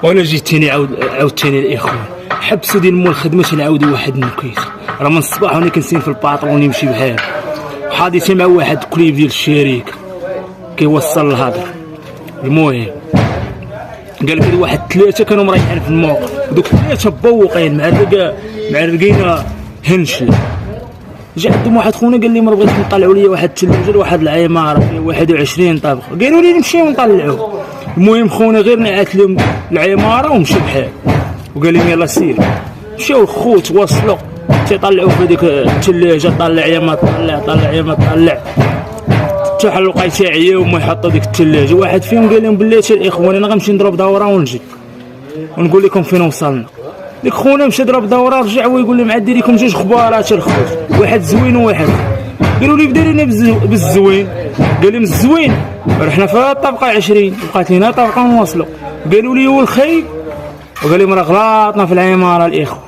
وانا جيت تاني عاودتني الاخوان حبسوا ديال مول الخدمه نعاودوا واحد النكيت. راه من الصباح وانا كنسين في الباطرون يمشي بحال حادثه مع واحد كليب ديال الشركه كيوصل الهضر. المهم قال لك هادو واحد 3 كانوا مريحين في الموقف، دوك 3 بوقين معرقين هنشل. جا عندهم واحد خونا قال لي ما بغيتش نطلعوا لي واحد الثلاجه لواحد العماره فيها 21 طابق، قالوا لي نمشيو نطلعوه. المهم خونا غير نعت لهم العماره ومشى بحال وقال لي يلاه سير. مشاو الخوت وصلوا تيطلعوا في هذيك الثلاجه، طلع يا ما طلع يا ما طلع حتى حلقه تاعي وما يحطوا ديك الثلاجه. واحد فيهم قال لهم بلاتي الاخوان انا غنمشي نضرب دوره ونجي ونقول لكم فين وصلنا. ديك خونا مشى ضرب دوره رجع ويقول لهم عندي لكم 2 خبارات الخوت، واحد زوين وواحد. قالوا لي بدا لينا بالزوين، قال لهم الزوين رحنا في الطبقه 20 بقات لينا طبقه ونوصلوا. قالوا لي هو الخايب وقال لهم راه غلطنا في العماره الاخوه.